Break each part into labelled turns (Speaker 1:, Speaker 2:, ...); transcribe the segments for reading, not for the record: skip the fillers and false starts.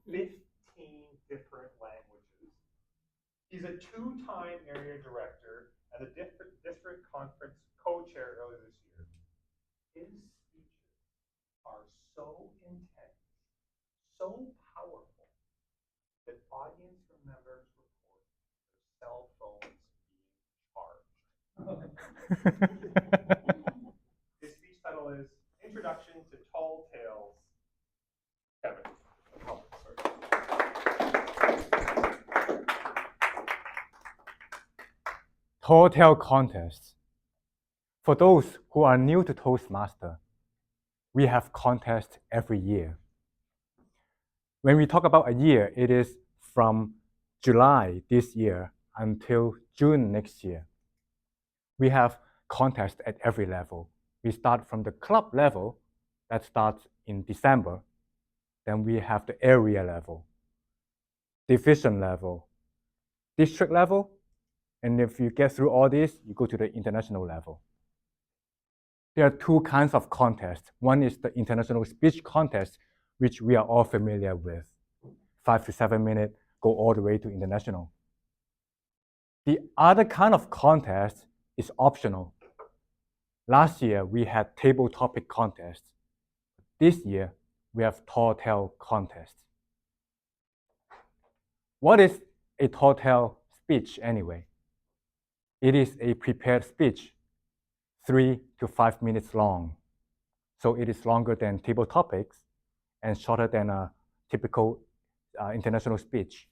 Speaker 1: 15 different languages. He's a two-time area director and a district conference co-chair earlier this year. His speeches are so intense, so powerful, that audience members report their cell phones being charged. His speech title is Introduction to Tall Tales. Kevin. Oh,
Speaker 2: Tall Tale Contest. For those who are new to Toastmasters, we have contests every year. When we talk about a year, it is from July this year until June next year. We have contests at every level. We start from the club level, that starts in December. Then we have the area level, division level, district level, and if you get through all this, you go to the international level. There are two kinds of contests. One is the international speech contest, which we are all familiar with. 5 to 7 minutes, go all the way to international. The other kind of contest is optional. Last year, we had table topic contest. This year, we have tall tale contest. What is a tall tale speech anyway? It is a prepared speech, 3 to 5 minutes long. So it is longer than table topics and shorter than a typical international speech.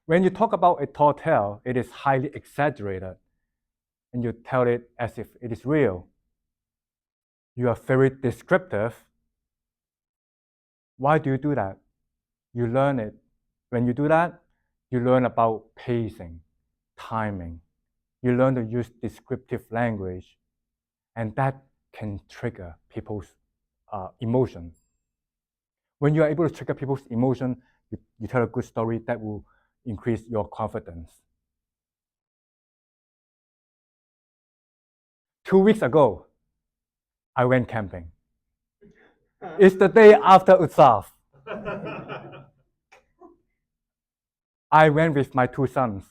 Speaker 2: When you talk about a tall tale, it is highly exaggerated, and you tell it as if it is real. You are very descriptive. Why do you do that? You learn it. When you do that, you learn about pacing, timing. You learn to use descriptive language, and that can trigger people's emotion. When you are able to trigger people's emotion, you tell a good story that will increase your confidence. 2 weeks ago, I went camping. It's the day after Utsav. I went with my two sons,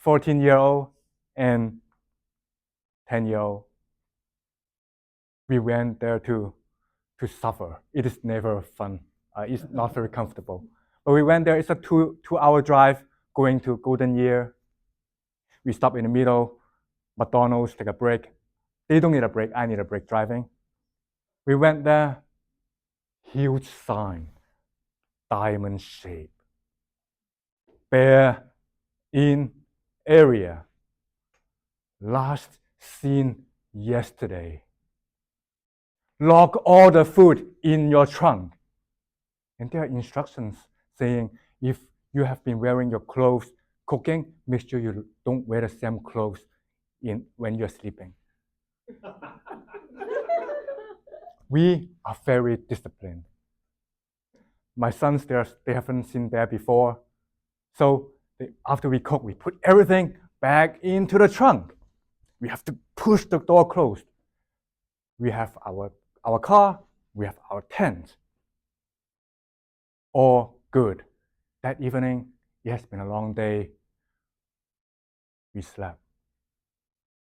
Speaker 2: 14-year-old and 10-year-old. We went there to suffer. It is never fun. It's not very comfortable. But we went there. It's a two-hour drive going to Golden Year. We stopped in the middle, McDonald's, take a break. They don't need a break. I need a break driving. We went there. Huge sign, diamond shape. Bear in area. Last seen yesterday. Lock all the food in your trunk. And there are instructions saying if you have been wearing your clothes cooking, make sure you don't wear the same clothes when you're sleeping. We are very disciplined. My sons, they haven't seen bear before. So after we cook, we put everything back into the trunk. We have to push the door closed. We have our car, we have our tent. All good. That evening, it has been a long day. We slept.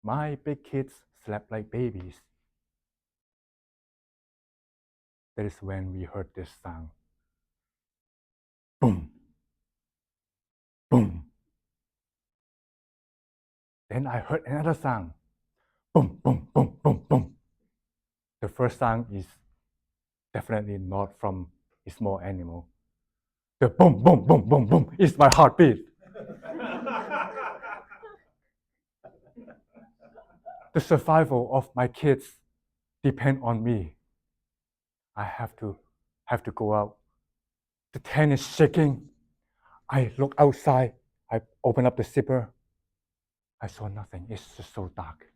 Speaker 2: My big kids slept like babies. That is when we heard this sound. Boom. Boom. Then I heard another sound. Boom, boom, boom, boom, boom. The first sound is definitely not from a small animal. The boom, boom, boom, boom, boom is my heartbeat. The survival of my kids depend on me. I have to go out. The tent is shaking. I look outside. I open up the zipper. I saw nothing. It's just so dark.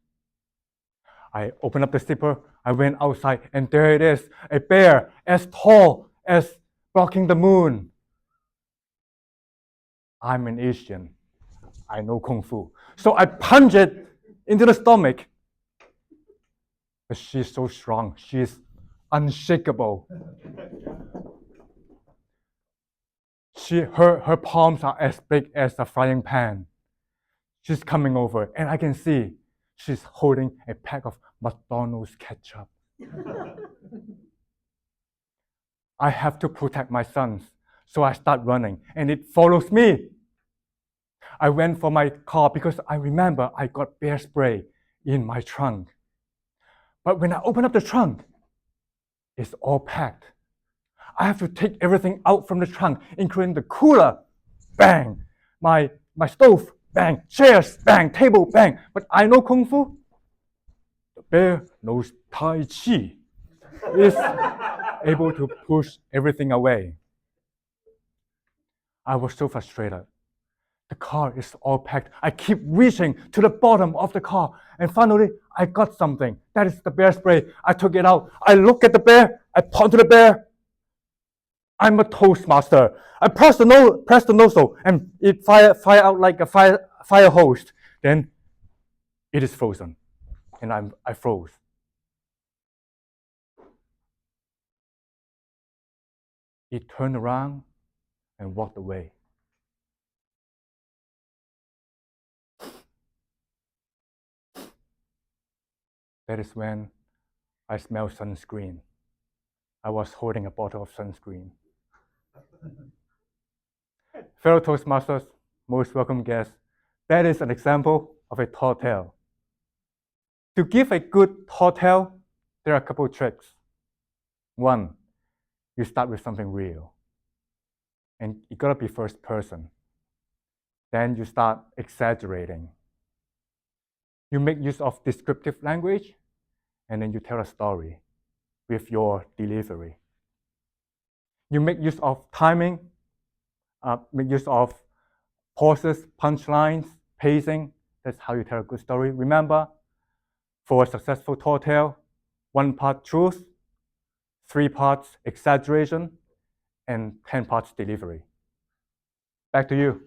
Speaker 2: I opened up the zipper. I went outside, and there it is, a bear as tall as blocking the moon. I'm an Asian. I know Kung Fu. So I punch it into the stomach. But she's so strong. She's unshakable. Her palms are as big as a frying pan. She's coming over, and I can see she's holding a pack of McDonald's ketchup. I have to protect my sons, so I start running, and it follows me. I went for my car because I remember I got bear spray in my trunk. But when I open up the trunk, it's all packed. I have to take everything out from the trunk, including the cooler, bang, my stove, bang, chairs, bang, table, bang. But I know Kung Fu. The bear knows Tai Chi. Is able to push everything away. I was so frustrated. The car is all packed. I keep reaching to the bottom of the car, and finally I got something. That is the bear spray. I took it out. I look at the bear. I point to the bear. I'm a Toastmaster. I press the nozzle, and it fire out like a fire hose. Then it is frozen, and I froze. It turned around and walked away. That is when I smelled sunscreen. I was holding a bottle of sunscreen. Fellow Toastmasters, most welcome guests, that is an example of a tall tale. To give a good tall tale, there are a couple of tricks. One, you start with something real. And you gotta be first person. Then you start exaggerating. You make use of descriptive language, and then you tell a story with your delivery. You make use of timing, make use of pauses, punchlines, pacing. That's how you tell a good story. Remember, for a successful tall tale, 1 part truth, 3 parts exaggeration, and 10 parts delivery. Back to you.